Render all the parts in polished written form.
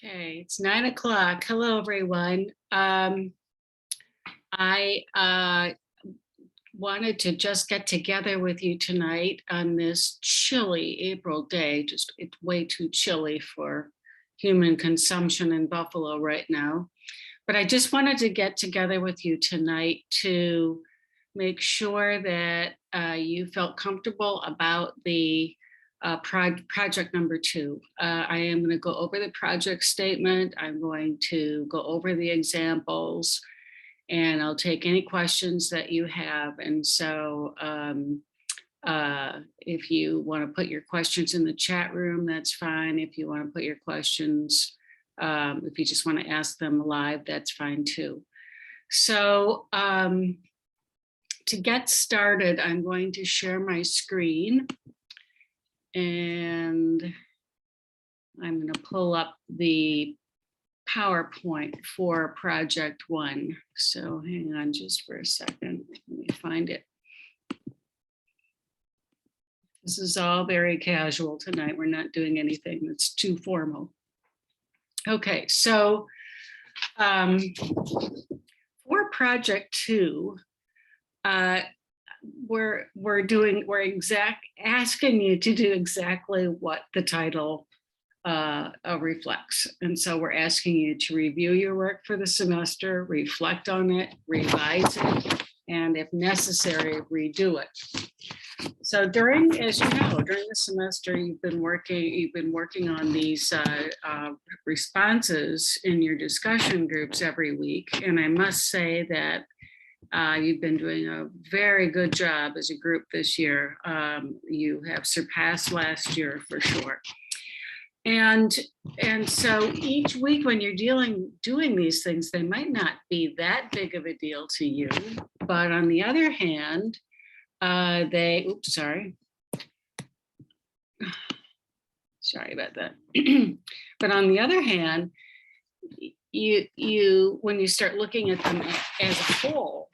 Okay, it's 9 o'clock. Hello, everyone. I wanted to just get together with you tonight on this chilly April day. Just it's way too chilly for human consumption in Buffalo right now. But I just wanted to get together with you tonight to make sure that you felt comfortable about the project number 2. I am going to go over the project statement. I'm going to go over the examples, and I'll take any questions that you have. And so if you want to put your questions in the chat room, that's fine. If you want to put your questions, if you just want to ask them live, that's fine too. So to get started, I'm going to share my screen. And I'm going to pull up the PowerPoint for project 1. So hang on just for a second. Let me find it. This is all very casual tonight. We're not doing anything that's too formal. Okay, so for project 2, we're asking you to do exactly what the title reflects. And so we're asking you to review your work for the semester, reflect on it, revise it, and if necessary, redo it. So as you know, during the semester, you've been working on these responses in your discussion groups every week. And I must say that you've been doing a very good job as a group this year. You have surpassed last year for sure. And so each week when you're doing these things, they might not be that big of a deal to you. But on the other hand, sorry about that. But on the other hand, you when you start looking at them as a whole,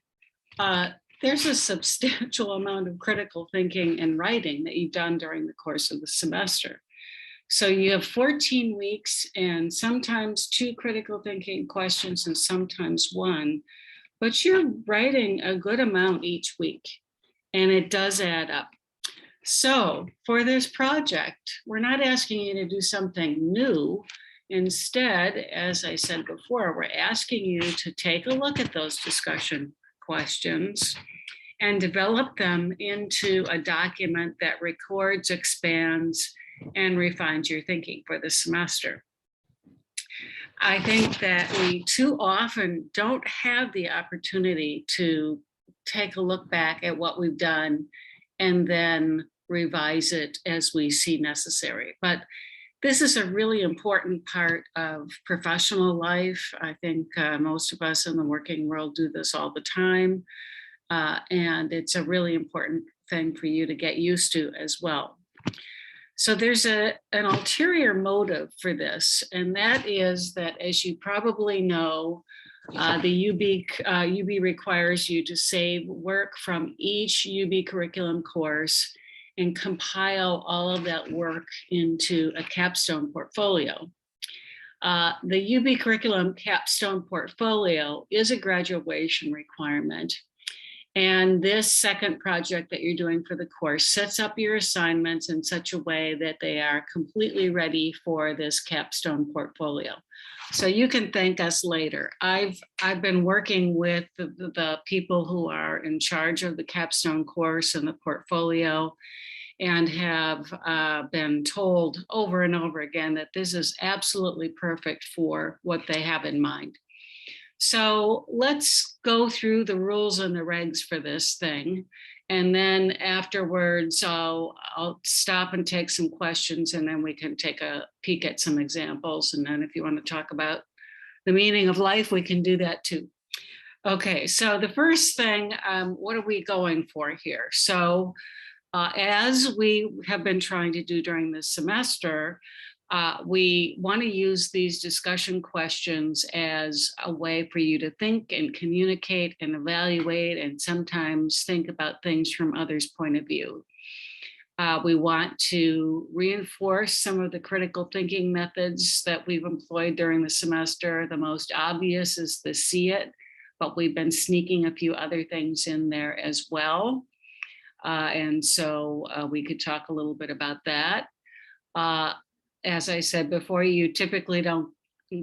there's a substantial amount of critical thinking and writing that you've done during the course of the semester. So you have 14 weeks and sometimes 2 critical thinking questions and sometimes 1, but you're writing a good amount each week, and it does add up. So for this project, we're not asking you to do something new. Instead, as I said before, we're asking you to take a look at those discussion questions and develop them into a document that records, expands, and refines your thinking for the semester. I think that we too often don't have the opportunity to take a look back at what we've done and then revise it as we see necessary. But this is a really important part of professional life. I think most of us in the working world do this all the time. And it's a really important thing for you to get used to as well. So there's an ulterior motive for this, and that is that, as you probably know, the UB requires you to save work from each UB curriculum course and compile all of that work into a capstone portfolio. The UB curriculum capstone portfolio is a graduation requirement. And this second project that you're doing for the course sets up your assignments in such a way that they are completely ready for this capstone portfolio. So you can thank us later. I've been working with the people who are in charge of the capstone course and the portfolio, and have been told over and over again that this is absolutely perfect for what they have in mind. So let's go through the rules and the regs for this thing. And then afterwards, I'll stop and take some questions, and then we can take a peek at some examples. And then if you want to talk about the meaning of life, we can do that too. Okay, so the first thing, what are we going for here? So as we have been trying to do during this semester, we want to use these discussion questions as a way for you to think and communicate and evaluate and sometimes think about things from others' point of view. We want to reinforce some of the critical thinking methods that we've employed during the semester. The most obvious is the see it, but we've been sneaking a few other things in there as well. And so we could talk a little bit about that. As I said before, you typically don't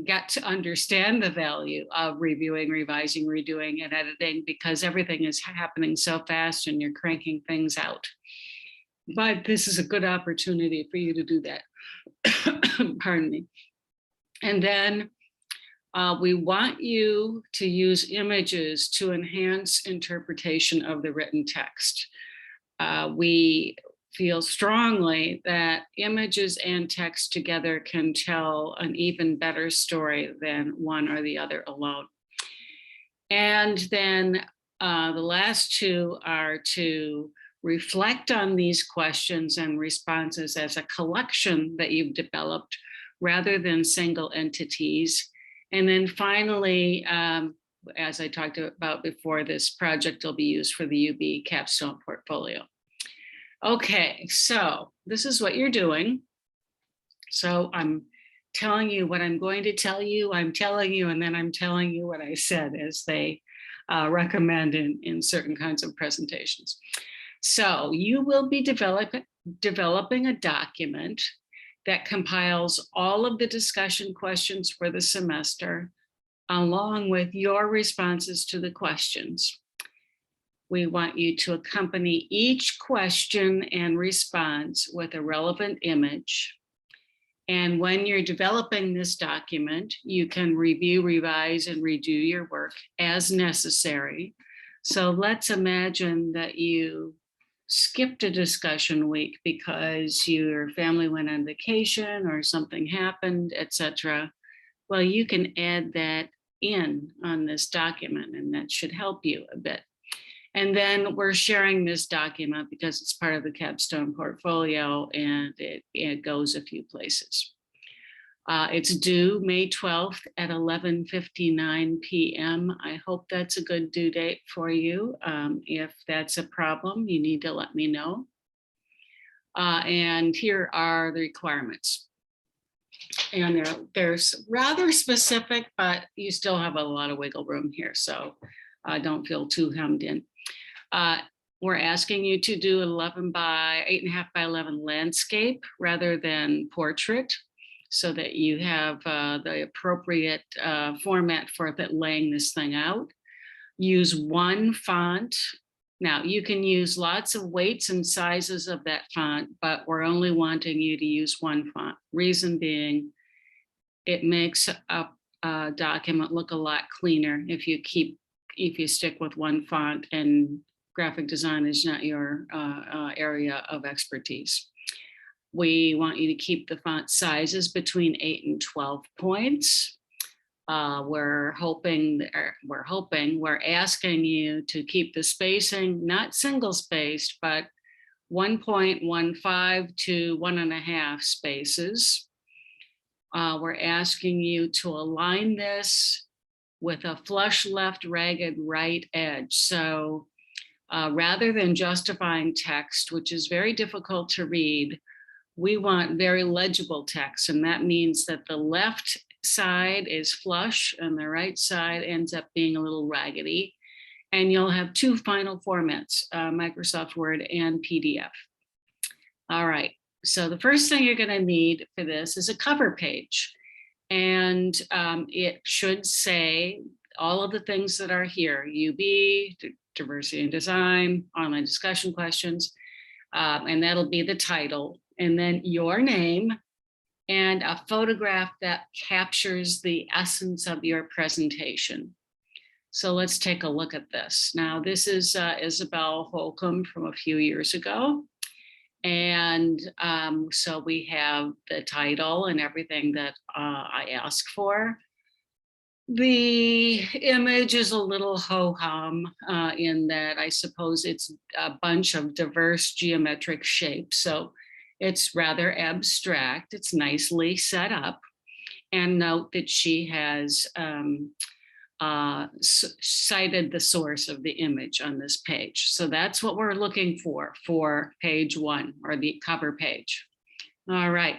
get to understand the value of reviewing, revising, redoing, and editing because everything is happening so fast and you're cranking things out. But this is a good opportunity for you to do that. Pardon me. And then we want you to use images to enhance interpretation of the written text. We feel strongly that images and text together can tell an even better story than one or the other alone. And then the last two are to reflect on these questions and responses as a collection that you've developed rather than single entities. And then finally, as I talked about before, this project will be used for the UB capstone portfolio. Okay, so this is what you're doing. So I'm telling you what I'm going to tell you, I'm telling you, and then I'm telling you what I said as they recommend in certain kinds of presentations. So you will be developing a document that compiles all of the discussion questions for the semester, along with your responses to the questions. We want you to accompany each question and response with a relevant image. And when you're developing this document, you can review, revise, and redo your work as necessary. So let's imagine that you skipped a discussion week because your family went on vacation or something happened, etc. Well, you can add that in on this document, and that should help you a bit. And then we're sharing this document because it's part of the capstone portfolio, and it goes a few places. It's due May 12th at 11:59 p.m. I hope that's a good due date for you. If that's a problem, you need to let me know. And here are the requirements. And they're rather specific, but you still have a lot of wiggle room here, so don't feel too hemmed in. We're asking you to do 8.5 by 11 landscape rather than portrait, so that you have the appropriate format for laying this thing out. Use one font. Now, you can use lots of weights and sizes of that font, but we're only wanting you to use one font. Reason being, it makes a document look a lot cleaner if you stick with one font and graphic design is not your area of expertise. We want you to keep the font sizes between 8 and 12 points. We're asking you to keep the spacing, not single spaced, but 1.15 to 1.5 spaces. We're asking you to align this with a flush left, ragged right edge. So rather than justifying text, which is very difficult to read, we want very legible text, and that means that the left side is flush and the right side ends up being a little raggedy. And you'll have two final formats, Microsoft Word and PDF. All right, so the first thing you're gonna need for this is a cover page. And it should say all of the things that are here, UB, diversity and design, online discussion questions, and that'll be the title. And then your name and a photograph that captures the essence of your presentation. So let's take a look at this. Now, this is Isabel Holcomb from a few years ago. And so we have the title and everything that I asked for. The image is a little ho-hum in that I suppose it's a bunch of diverse geometric shapes. So it's rather abstract. It's nicely set up. And note that she has cited the source of the image on this page. So that's what we're looking for page 1 or the cover page. All right.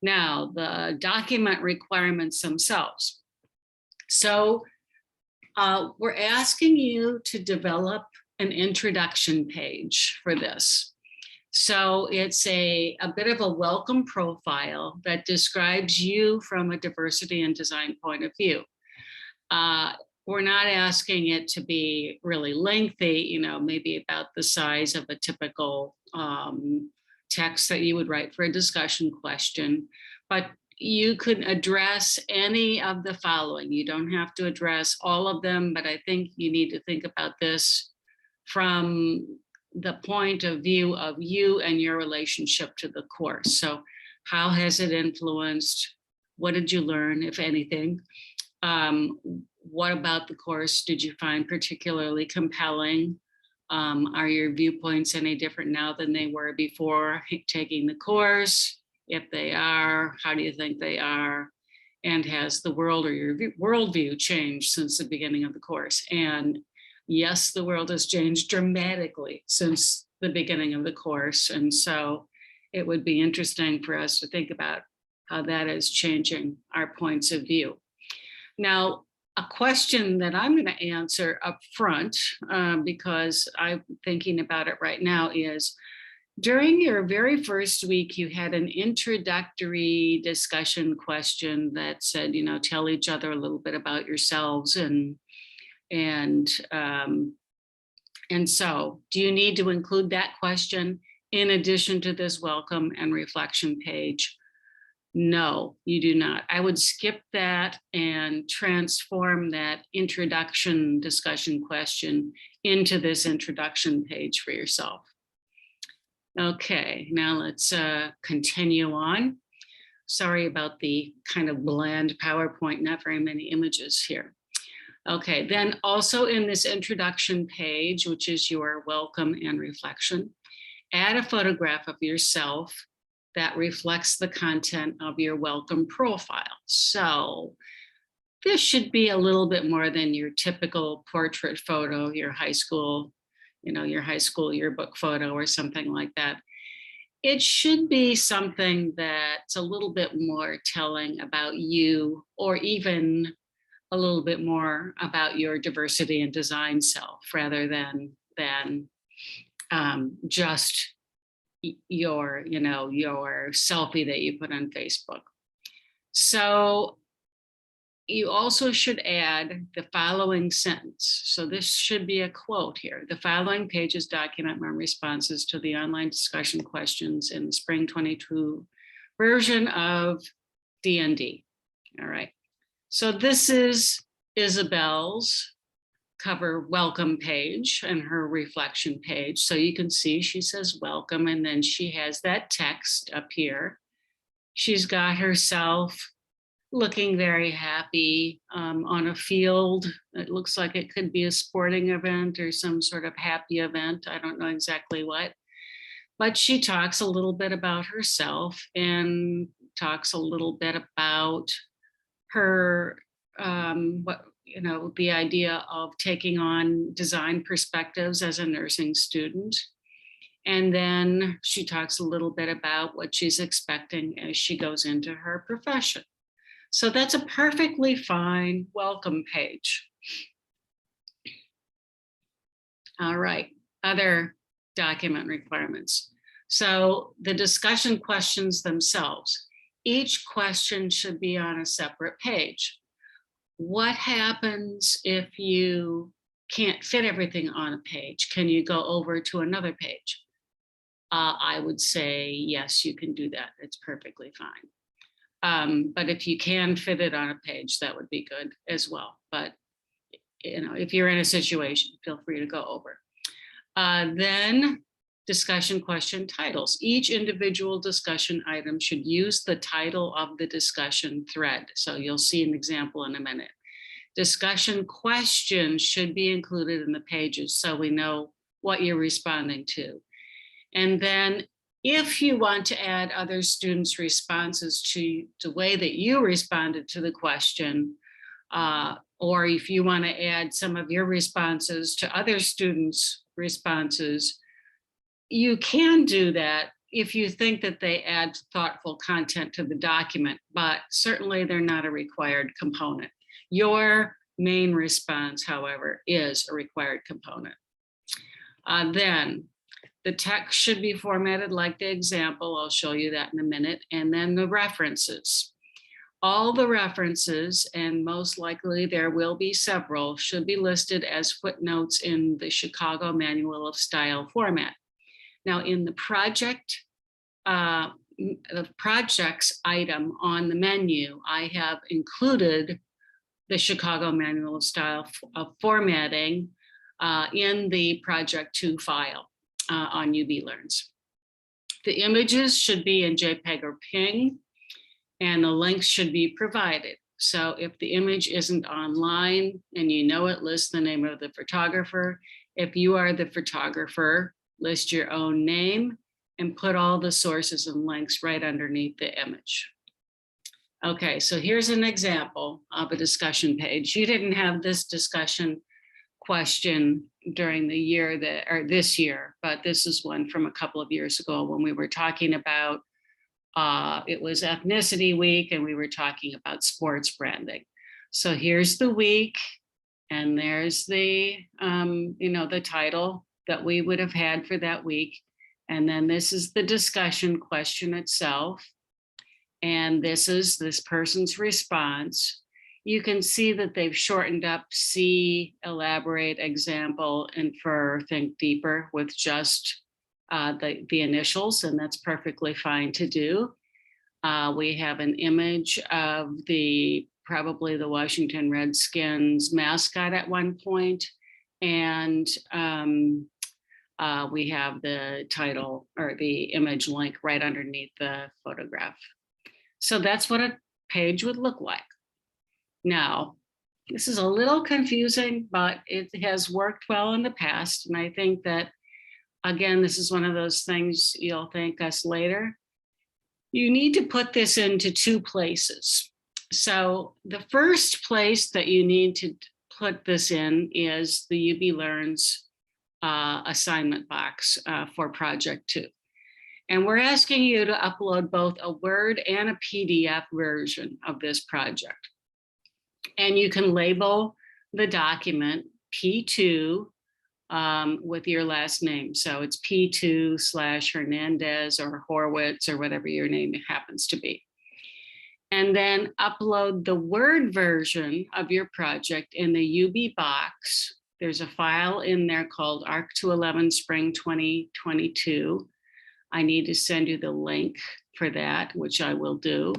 Now, the document requirements themselves. So we're asking you to develop an introduction page for this. So it's a bit of a welcome profile that describes you from a diversity and design point of view. We're not asking it to be really lengthy, maybe about the size of a typical text that you would write for a discussion question, but you could address any of the following. You don't have to address all of them, but I think you need to think about this from the point of view of you and your relationship to the course. So how has it influenced? What did you learn, if anything? What about the course did you find particularly compelling? Are your viewpoints any different now than they were before taking the course? If they are, how do you think they are? And has the world or your worldview changed since the beginning of the course? And yes, the world has changed dramatically since the beginning of the course. And so it would be interesting for us to think about how that is changing our points of view. Now, a question that I'm going to answer up front, because I'm thinking about it right now, is during your very first week, you had an introductory discussion question that said, tell each other a little bit about yourselves. And so do you need to include that question in addition to this welcome and reflection page? No, you do not. I would skip that and transform that introduction discussion question into this introduction page for yourself. Okay, now let's continue on. Sorry about the kind of bland PowerPoint, not very many images here. Okay, then also in this introduction page, which is your welcome and reflection, add a photograph of yourself that reflects the content of your welcome profile. So this should be a little bit more than your typical portrait photo, your high school yearbook photo or something like that. It should be something that's a little bit more telling about you, or even a little bit more about your diversity and design self, rather than just your selfie that you put on Facebook. So you also should add the following sentence. So this should be a quote here. The following pages document my responses to the online discussion questions in the spring 22 version of DND. All right. So this is Isabel's cover welcome page and her reflection page. So you can see she says welcome, and then she has that text up here. She's got herself looking very happy on a field. It looks like it could be a sporting event or some sort of happy event. I don't know exactly what, but she talks a little bit about herself and talks a little bit about her, the idea of taking on design perspectives as a nursing student. And then she talks a little bit about what she's expecting as she goes into her profession. So that's a perfectly fine welcome page. All right, other document requirements. So the discussion questions themselves, each question should be on a separate page. What happens if you can't fit everything on a page? Can you go over to another page? I would say, yes, you can do that. It's perfectly fine. But if you can fit it on a page, that would be good as well. But if you're in a situation, feel free to go over. Then discussion question titles. Each individual discussion item should use the title of the discussion thread. So you'll see an example in a minute. Discussion questions should be included in the pages so we know what you're responding to. And then if you want to add other students' responses to the way that you responded to the question, or if you want to add some of your responses to other students' responses, you can do that if you think that they add thoughtful content to the document, but certainly they're not a required component. Your main response, however, is a required component. Then the text should be formatted like the example. I'll show you that in a minute. And then the references. All the references, and most likely there will be several, should be listed as footnotes in the Chicago Manual of Style format. Now in the projects item on the menu, I have included the Chicago Manual of Style formatting in the Project 2 file on UB Learns. The images should be in JPEG or PNG, and the links should be provided. So if the image isn't online and you know it, list the name of the photographer. If you are the photographer, list your own name and put all the sources and links right underneath the image. Okay, so here's an example of a discussion page. You didn't have this discussion question during the year or this year, but this is one from a couple of years ago when we were talking about, it was Ethnicity Week and we were talking about sports branding. So here's the week and there's the, the title that we would have had for that week. And then this is the discussion question itself. And this is this person's response. You can see that they've shortened up see, elaborate, example, infer, think deeper with just the initials, and that's perfectly fine to do. We have an image of probably the Washington Redskins mascot at one point, and we have the title or the image link right underneath the photograph. So that's what a page would look like. Now, this is a little confusing, but it has worked well in the past. And I think that, again, this is one of those things you'll thank us later. You need to put this into two places. So the first place that you need to put this in is the UB Learns assignment box for Project 2. And we're asking you to upload both a Word and a PDF version of this project. And you can label the document P2 with your last name. So it's P2/Hernandez or Horwitz or whatever your name happens to be. And then upload the Word version of your project in the UB box. There's a file in there called ARC211 Spring 2022. I need to send you the link for that, which I will do.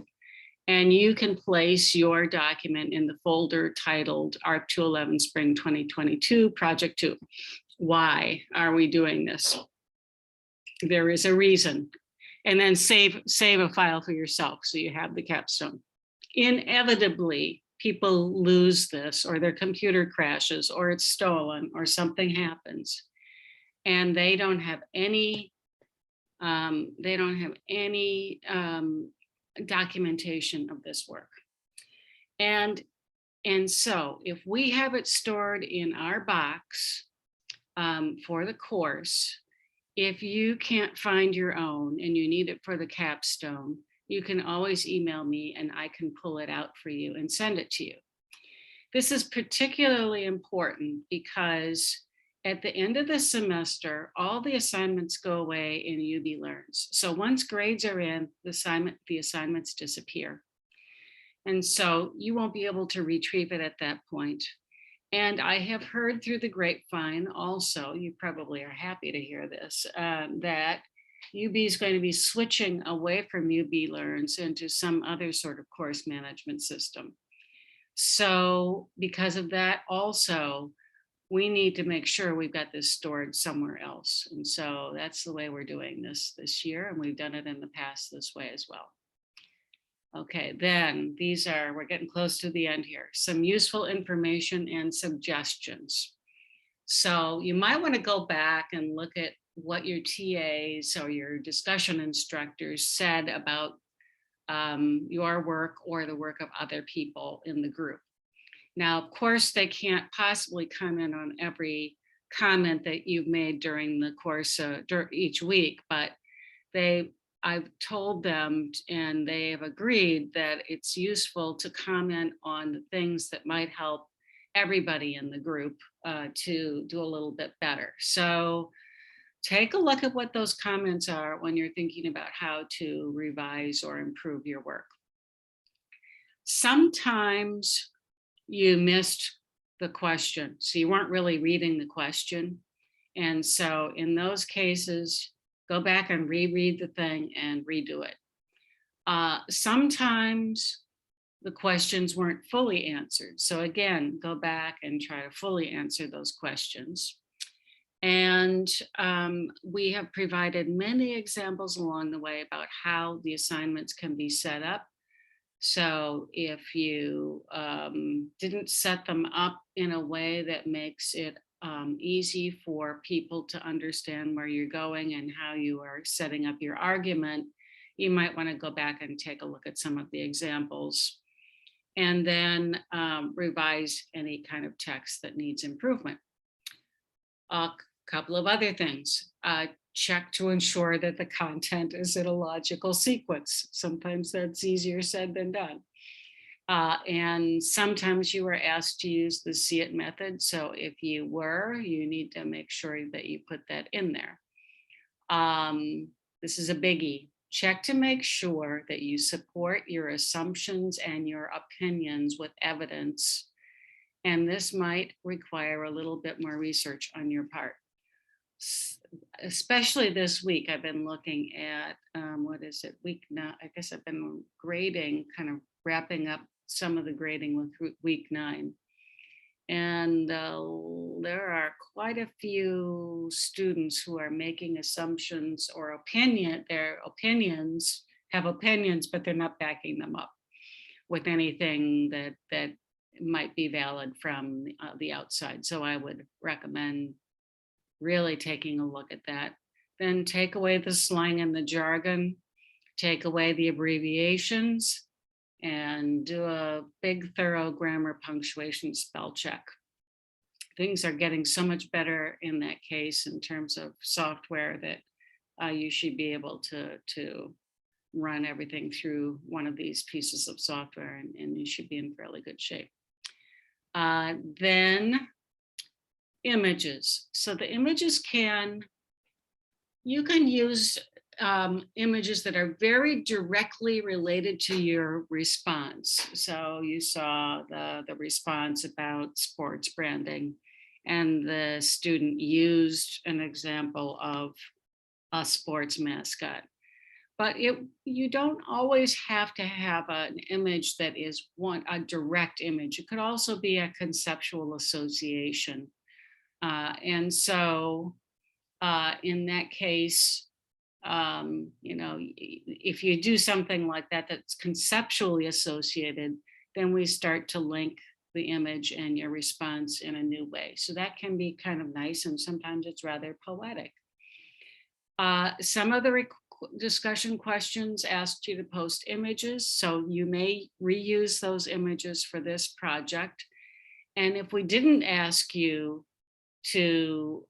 And you can place your document in the folder titled ARC211 Spring 2022 Project 2. Why are we doing this? There is a reason. And then save a file for yourself so you have the capstone. Inevitably, people lose this, or their computer crashes, or it's stolen, or something happens, and they don't have any documentation of this work. And so if we have it stored in our box for the course, if you can't find your own and you need it for the capstone, you can always email me and I can pull it out for you and send it to you. This is particularly important because at the end of the semester, all the assignments go away in UB Learns. So once grades are in, the assignments disappear. And so you won't be able to retrieve it at that point. And I have heard through the grapevine also, you probably are happy to hear this, that UB is going to be switching away from UB Learns into some other sort of course management system. So because of that also, we need to make sure we've got this stored somewhere else. And so that's the way we're doing this year. And we've done it in the past this way as well. Okay, then we're getting close to the end here. Some useful information and suggestions. So you might want to go back and look at what your TAs or your discussion instructors said about your work or the work of other people in the group. Now, of course, they can't possibly comment on every comment that you've made during the course each week, but they I've told them and they have agreed that it's useful to comment on the things that might help everybody in the group to do a little bit better. So take a look at what those comments are when you're thinking about how to revise or improve your work. Sometimes you missed the question, so you weren't really reading the question. And so in those cases, go back and reread the thing and redo it. Sometimes the questions weren't fully answered. So again, go back and try to fully answer those questions. And we have provided many examples along the way about how the assignments can be set up. So if you didn't set them up in a way that makes it easy for people to understand where you're going and how you are setting up your argument, you might want to go back and take a look at some of the examples and then revise any kind of text that needs improvement. A couple of other things. Check to ensure that the content is in a logical sequence. Sometimes that's easier said than done. And sometimes you were asked to use the see it method. So if you were, you need to make sure that you put that in there. This is a biggie. Check to make sure that you support your assumptions and your opinions with evidence. And this might require a little bit more research on your part. Especially this week, I've been looking at, what is it, week now? I guess I've been grading, kind of wrapping up some of the grading with week 9. And there are quite a few students who are making assumptions or their opinions have opinions, but they're not backing them up with anything that might be valid from the outside. So I would recommend really taking a look at that. Then take away the slang and the jargon, take away the abbreviations, and do a big, thorough grammar, punctuation, spell check. Things are getting so much better in that case in terms of software that you should be able to run everything through one of these pieces of software, and you should be in fairly good shape. Then images. So the images you can use images that are very directly related to your response. So you saw the response about sports branding, and the student used an example of a sports mascot. But you don't always have to have an image that is a direct image. It could also be a conceptual association. And so in that case, if you do something like that that's conceptually associated, then we start to link the image and your response in a new way. So that can be kind of nice, and sometimes it's rather poetic. Some of the discussion questions asked you to post images, so you may reuse those images for this project. And if we didn't ask you to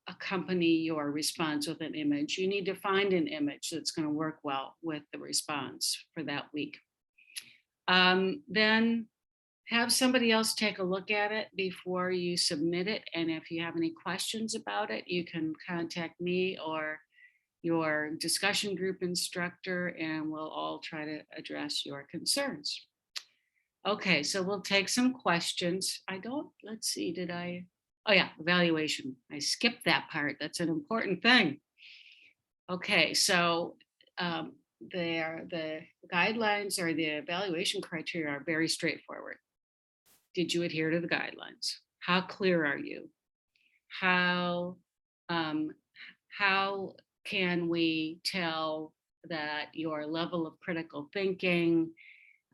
accompany your response with an image, you need to find an image that's going to work well with the response for that week. Then have somebody else take a look at it before you submit it. And if you have any questions about it, you can contact me or your discussion group instructor, and we'll all try to address your concerns. Okay, so we'll take some questions. Let's see, oh yeah, evaluation. I skipped that part. That's an important thing. Okay, so the guidelines or the evaluation criteria are very straightforward. Did you adhere to the guidelines? How clear are you? How can we tell that your level of critical thinking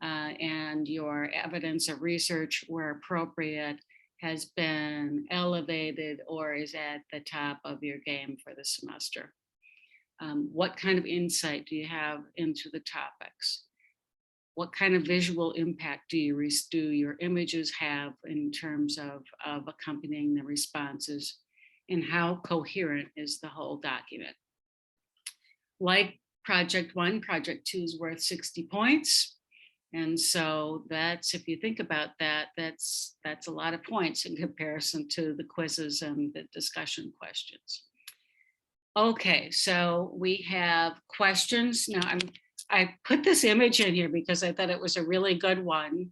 and your evidence of research where appropriate has been elevated or is at the top of your game for the semester? What kind of insight do you have into the topics? what kind of visual impact do your images have in terms of accompanying the responses, and how coherent is the whole document? Like project 1, project 2 is worth 60 points. And so that's, if you think about that, that's a lot of points in comparison to the quizzes and the discussion questions. Okay, so we have questions. Now I put this image in here because I thought it was a really good one.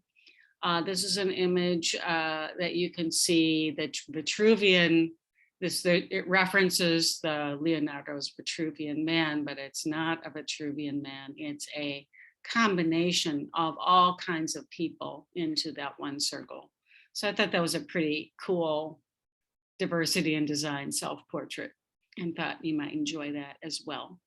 This is an image that you can see the Vitruvian. It references the Leonardo's Vitruvian Man, but it's not a Vitruvian Man. It's a combination of all kinds of people into that one circle. So I thought that was a pretty cool diversity in design self-portrait, and thought you might enjoy that as well.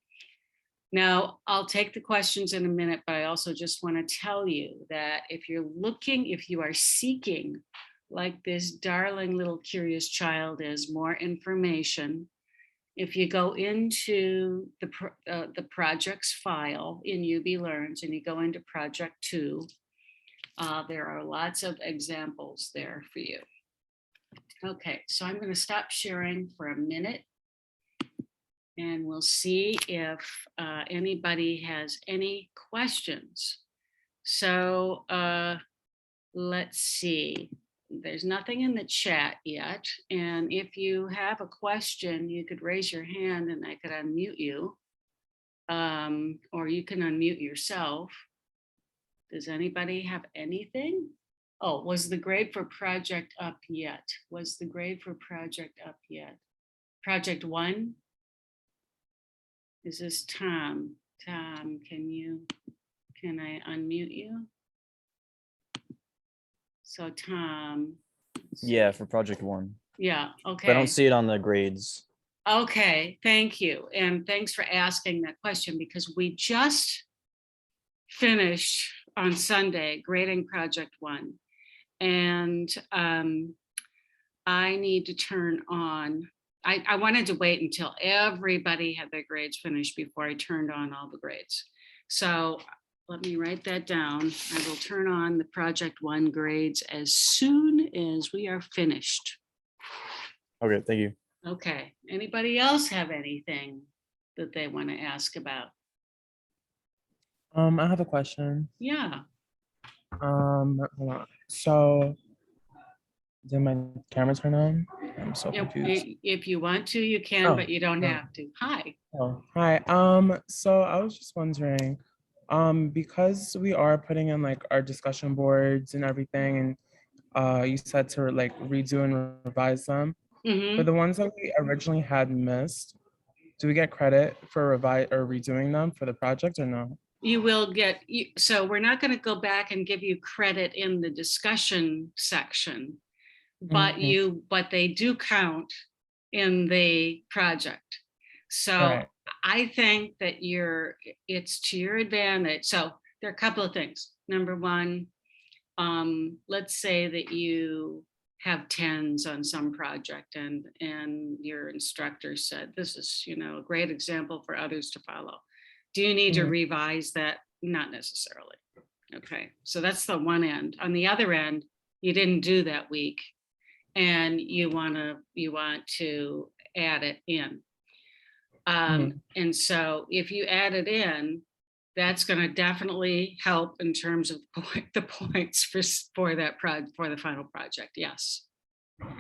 Now, I'll take the questions in a minute, but I also just want to tell you that if you are seeking, like this darling little curious child is, more information, if you go into the projects file in UB Learns and you go into project 2, there are lots of examples there for you. Okay, so I'm going to stop sharing for a minute, and we'll see if anybody has any questions. So let's see. There's nothing in the chat yet. And if you have a question, you could raise your hand and I could unmute you. Or you can unmute yourself. Does anybody have anything? Oh, was the grade for project up yet? Was the grade for project up yet? Project 1? Is this Tom? Tom, can I unmute you? So Tom. Yeah, for project 1. Yeah, okay. But I don't see it on the grades. Okay, thank you. And thanks for asking that question, because we just finished on Sunday grading project 1. And I need to turn on, I wanted to wait until everybody had their grades finished before I turned on all the grades. So let me write that down. I will turn on the project 1 grades as soon as we are finished. Okay, thank you. Okay, anybody else have anything that they want to ask about? I have a question. Yeah. Hold on. So did my camera turn on? I'm so If confused. if you want to, you can, but you don't no. have to. Hi. Oh, hi. So I was just wondering, because we are putting in like our discussion boards and everything, and you said to like redo and revise them. Mhm. For the ones that we originally had missed, do we get credit for revise or redoing them for the project or no? You will get, so we're not going to go back and give you credit in the discussion section, but but they do count in the project. So Right. I think that it's to your advantage. So there are a couple of things. Number one, let's say that you have 10s on some project and your instructor said, this is, a great example for others to follow. Do you need to revise that? Not necessarily. Okay, so that's the one end. On the other end, you didn't do that week and you want to add it in. And so if you add it in, that's going to definitely help in terms of the points for the final project. Yes.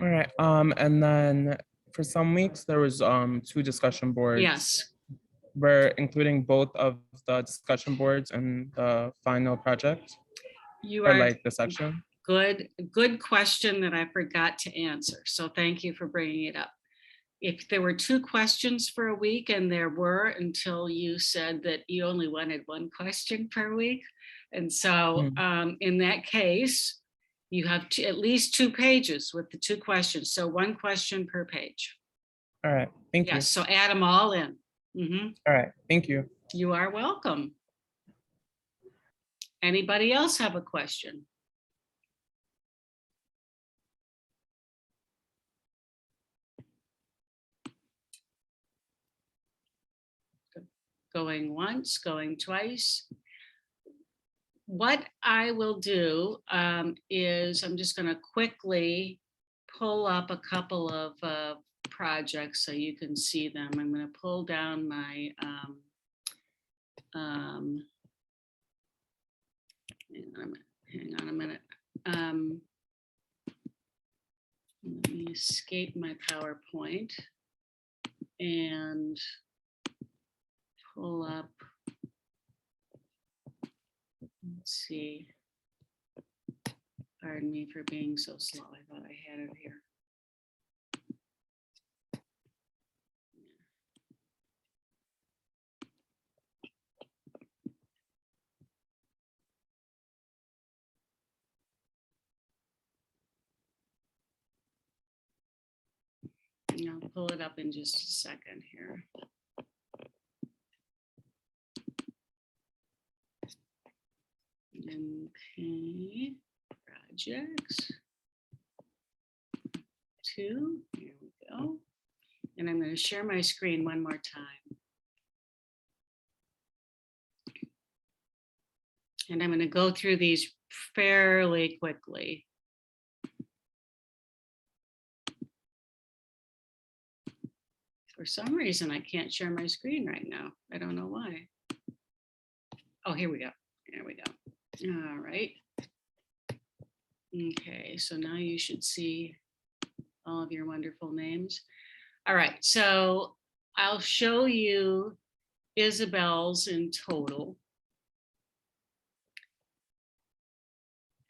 All right. And then for some weeks there was 2 discussion boards. Yes. We're including both of the discussion boards in the final project. You or are like the section. Good question that I forgot to answer. So thank you for bringing it up. If there were 2 questions for a week, and there were until you said that you only wanted 1 question per week. And so in that case, you have at least 2 pages with the 2 questions. So 1 question per page. All right, thank you. Yes, so add them all in. All right, thank you. You are welcome. Anybody else have a question? Going once, going twice. what I will do is I'm just going to quickly pull up a couple of projects so you can see them. I'm going to pull down my hang on a minute. Let me escape my PowerPoint and pull up. Let's see. Pardon me for being so slow. I thought I had it here. I'll pull it up in just a second here. Okay, projects. 2, here we go. And I'm going to share my screen one more time. And I'm going to go through these fairly quickly. For some reason, I can't share my screen right now. I don't know why. Oh, here we go. There we go. All right. Okay, so now you should see all of your wonderful names. All right, so I'll show you Isabel's in total,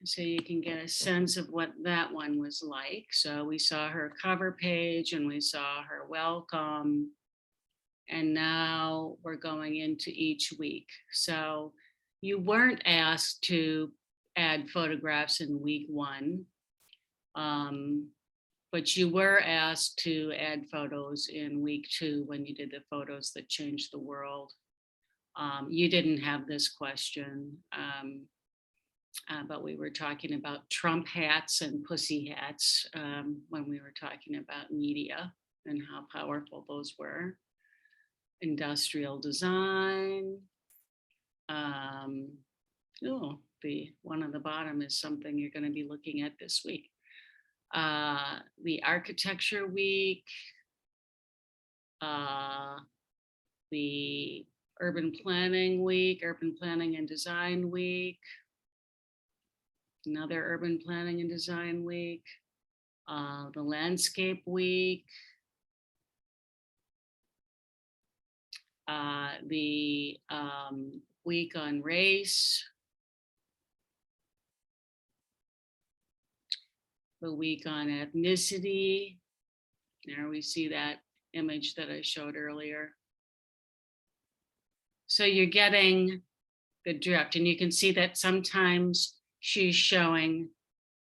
so you can get a sense of what that one was like. So we saw her cover page and we saw her welcome. And now we're going into each week. So you weren't asked to add photographs in week 1, but you were asked to add photos in week 2 when you did the photos that changed the world. You didn't have this question. But we were talking about Trump hats and pussy hats when we were talking about media and how powerful those were. Industrial design. The one on the bottom is something you're going to be looking at this week. The architecture week. The urban planning week, urban planning and design week. Another urban planning and design week, the landscape week, the week on race, the week on ethnicity. There we see that image that I showed earlier. So you're getting the drift, and you can see that sometimes she's showing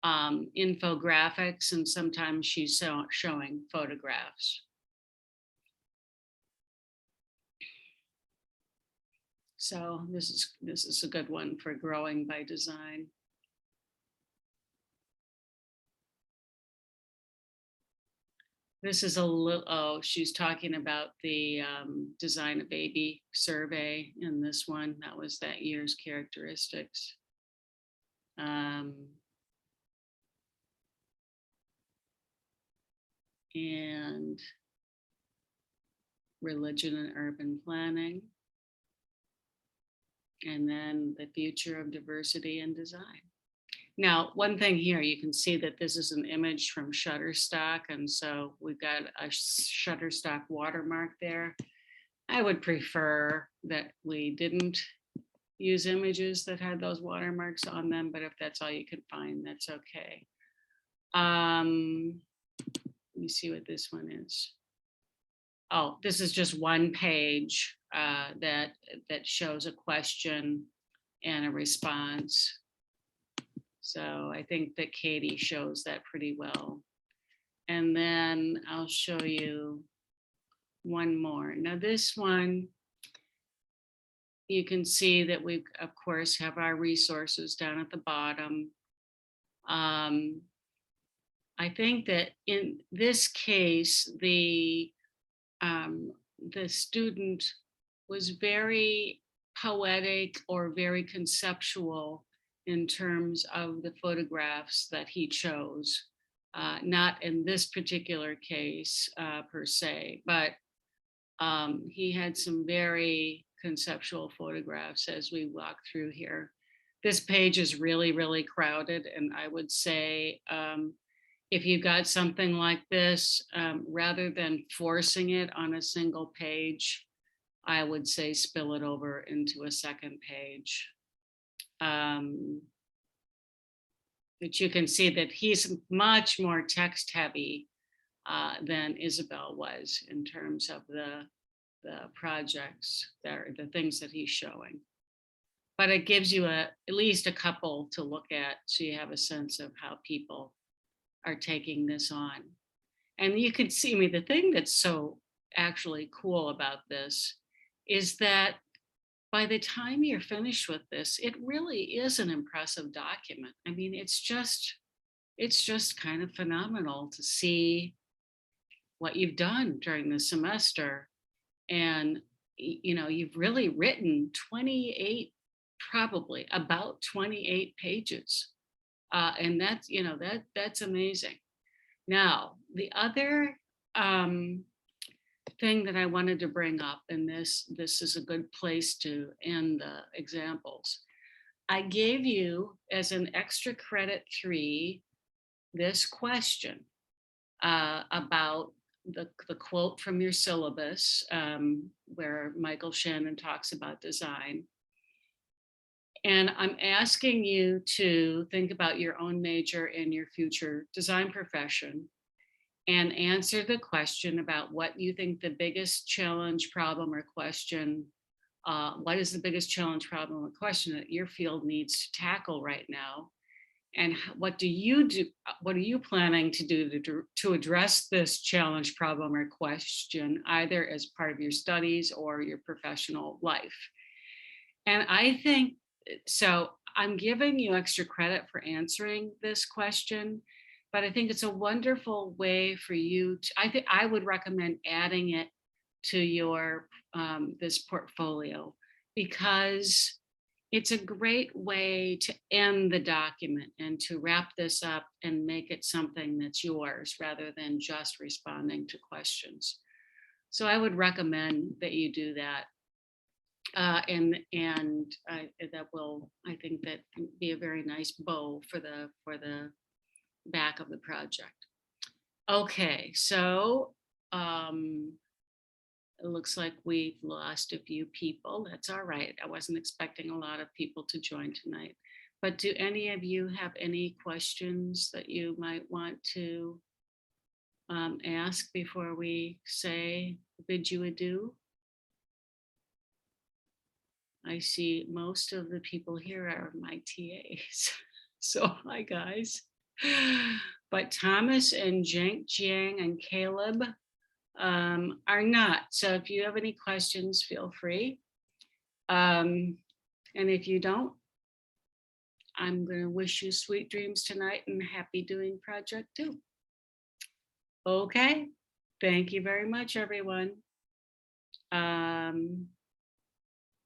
infographics and sometimes she's showing photographs. So this is a good one for growing by design. This is a little, oh, she's talking about the design a baby survey in this one. That was that year's characteristics. And religion and urban planning. And then the future of diversity and design. Now, one thing here, you can see that this is an image from Shutterstock. And so we've got a Shutterstock watermark there. I would prefer that we didn't use images that had those watermarks on them, but if that's all you can find, that's okay. Let me see what this one is. Oh, this is just one page that shows a question and a response. So I think that Katie shows that pretty well. And then I'll show you one more. Now this one, you can see that we, of course, have our resources down at the bottom. I think that in this case, the student was very poetic or very conceptual in terms of the photographs that he chose. Not in this particular case per se, but he had some very conceptual photographs as we walk through here. This page is really, really crowded, and I would say if you got something like this, rather than forcing it on a single page, I would say spill it over into a second page. But you can see that he's much more text heavy than Isabel was in terms of the projects, the things that he's showing. But it gives you at least a couple to look at so you have a sense of how people are taking this on. And you can see the thing that's so actually cool about this is that by the time you're finished with this, it really is an impressive document. I mean, it's just kind of phenomenal to see what you've done during the semester. And, you know, you've really written 28, probably about 28 pages. And that's, you know, that's amazing. Now, the other thing that I wanted to bring up, and this is a good place to end the examples. I gave you as an extra credit 3 this question about the quote from your syllabus where Michael Shannon talks about design. And I'm asking you to think about your own major and your future design profession and answer the question about what you think the biggest challenge, problem, or question, what is the biggest challenge, problem, or question that your field needs to tackle right now? And what do you do? What are you planning to do to address this challenge, problem, or question, either as part of your studies or your professional life? And I think, so I'm giving you extra credit for answering this question, but I think it's a wonderful way for you to, I think I would recommend adding it to your, this portfolio, because it's a great way to end the document and to wrap this up and make it something that's yours rather than just responding to questions. So I would recommend that you do that. And that will, I think, that be a very nice bow for the back of the project. Okay, so it looks like we've lost a few people. That's all right. I wasn't expecting a lot of people to join tonight. But do any of you have any questions that you might want to ask before we bid you adieu? I see most of the people here are my TAs. So hi, guys. But Thomas and Jiang and Caleb are not. So if you have any questions, feel free. And if you don't, I'm going to wish you sweet dreams tonight and happy doing project 2. Okay. Thank you very much, everyone.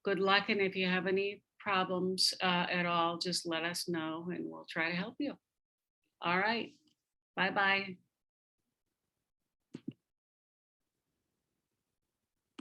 Good luck, and if you have any problems at all, just let us know and we'll try to help you. All right. Bye-bye.